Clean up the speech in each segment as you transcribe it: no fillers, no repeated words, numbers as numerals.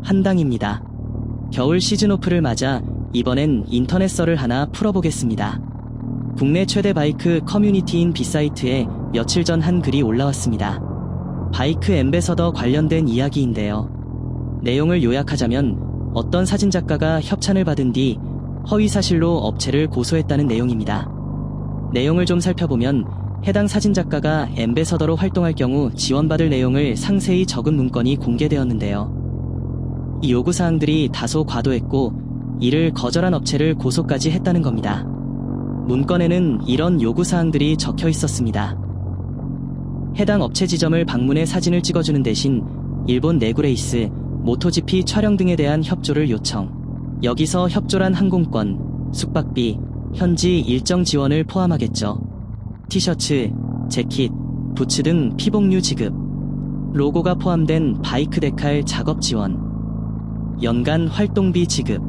한당입니다. 겨울 시즌오프를 맞아 이번엔 인터넷 썰을 하나 풀어보겠습니다. 국내 최대 바이크 커뮤니티인 빗사이트에 며칠 전 한 글이 올라왔습니다. 바이크 앰베서더 관련된 이야기인데요. 내용을 요약하자면 어떤 사진작가가 협찬을 받은 뒤 허위사실로 업체를 고소했다는 내용입니다. 내용을 좀 살펴보면 해당 사진작가가 앰베서더로 활동할 경우 지원받을 내용을 상세히 적은 문건이 공개되었는데요. 이 요구사항들이 다소 과도했고 이를 거절한 업체를 고소까지 했다는 겁니다. 문건에는 이런 요구사항들이 적혀 있었습니다. 해당 업체 지점을 방문해 사진을 찍어주는 대신 일본 내구레이스, 모토GP 촬영 등에 대한 협조를 요청. 여기서 협조란 항공권, 숙박비, 현지 일정 지원을 포함하겠죠. 티셔츠, 재킷, 부츠 등 피복류 지급, 로고가 포함된 바이크 데칼 작업 지원, 연간 활동비 지급.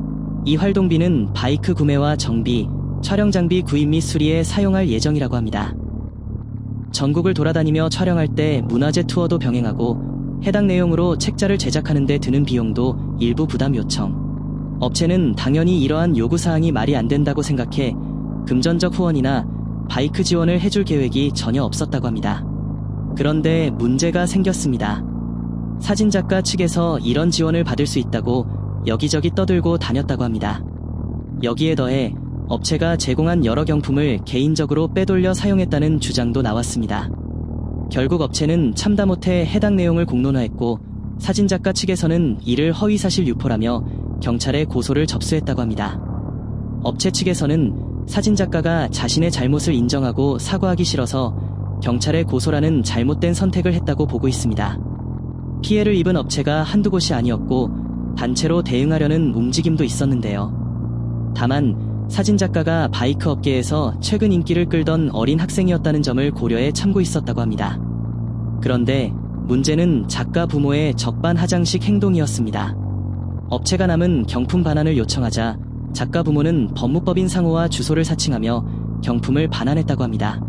이 활동비는 바이크 구매와 정비, 촬영 장비 구입 및 수리에 사용할 예정이라고 합니다. 전국을 돌아다니며 촬영할 때 문화재 투어도 병행하고 해당 내용으로 책자를 제작하는 데 드는 비용도 일부 부담 요청. 업체는 당연히 이러한 요구사항이 말이 안 된다고 생각해 금전적 후원이나 바이크 지원을 해줄 계획이 전혀 없었다고 합니다. 그런데 문제가 생겼습니다. 사진작가 측에서 이런 지원을 받을 수 있다고 여기저기 떠들고 다녔다고 합니다. 여기에 더해 업체가 제공한 여러 경품을 개인적으로 빼돌려 사용했다는 주장도 나왔습니다. 결국 업체는 참다 못해 해당 내용을 공론화했고 사진작가 측에서는 이를 허위사실 유포라며 경찰에 고소를 접수했다고 합니다. 업체 측에서는 사진작가가 자신의 잘못을 인정하고 사과하기 싫어서 경찰에 고소라는 잘못된 선택을 했다고 보고 있습니다. 피해를 입은 업체가 한두 곳이 아니었고 단체로 대응하려는 움직임도 있었는데요. 다만 사진작가가 바이크 업계에서 최근 인기를 끌던 어린 학생이었다는 점을 고려해 참고 있었다고 합니다. 그런데 문제는 작가 부모의 적반하장식 행동이었습니다. 업체가 남은 경품 반환을 요청하자 작가 부모는 법무법인 상호와 주소를 사칭하며 경품을 반환했다고 합니다.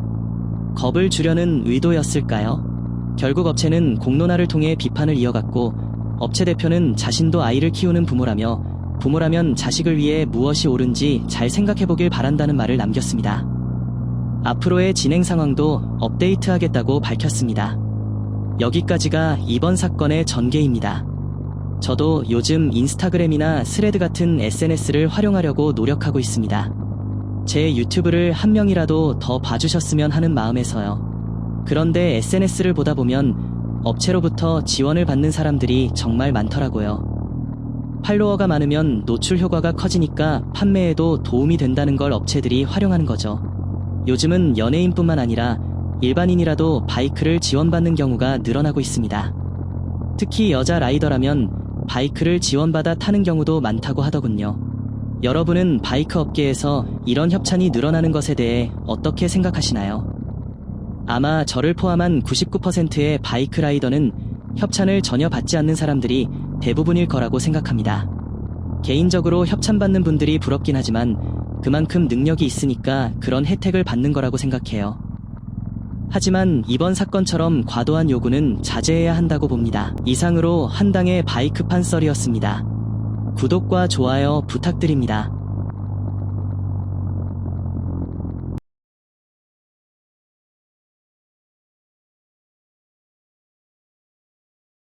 겁을 주려는 의도였을까요? 결국 업체는 공론화를 통해 비판을 이어갔고 업체 대표는 자신도 아이를 키우는 부모라며 부모라면 자식을 위해 무엇이 옳은지 잘 생각해보길 바란다는 말을 남겼습니다. 앞으로의 진행 상황도 업데이트하겠다고 밝혔습니다. 여기까지가 이번 사건의 전개입니다. 저도 요즘 인스타그램이나 스레드 같은 SNS를 활용하려고 노력하고 있습니다. 제 유튜브를 한 명이라도 더 봐주셨으면 하는 마음에서요. 그런데 SNS를 보다 보면 업체로부터 지원을 받는 사람들이 정말 많더라고요. 팔로워가 많으면 노출 효과가 커지니까 판매에도 도움이 된다는 걸 업체들이 활용하는 거죠. 요즘은 연예인뿐만 아니라 일반인이라도 바이크를 지원받는 경우가 늘어나고 있습니다. 특히 여자 라이더라면 바이크를 지원받아 타는 경우도 많다고 하더군요. 여러분은 바이크 업계에서 이런 협찬이 늘어나는 것에 대해 어떻게 생각하시나요? 아마 저를 포함한 99%의 바이크 라이더는 협찬을 전혀 받지 않는 사람들이 대부분일 거라고 생각합니다. 개인적으로 협찬받는 분들이 부럽긴 하지만 그만큼 능력이 있으니까 그런 혜택을 받는 거라고 생각해요. 하지만 이번 사건처럼 과도한 요구는 자제해야 한다고 봅니다. 이상으로 한당의 바이크판 썰이었습니다. 구독과 좋아요 부탁드립니다.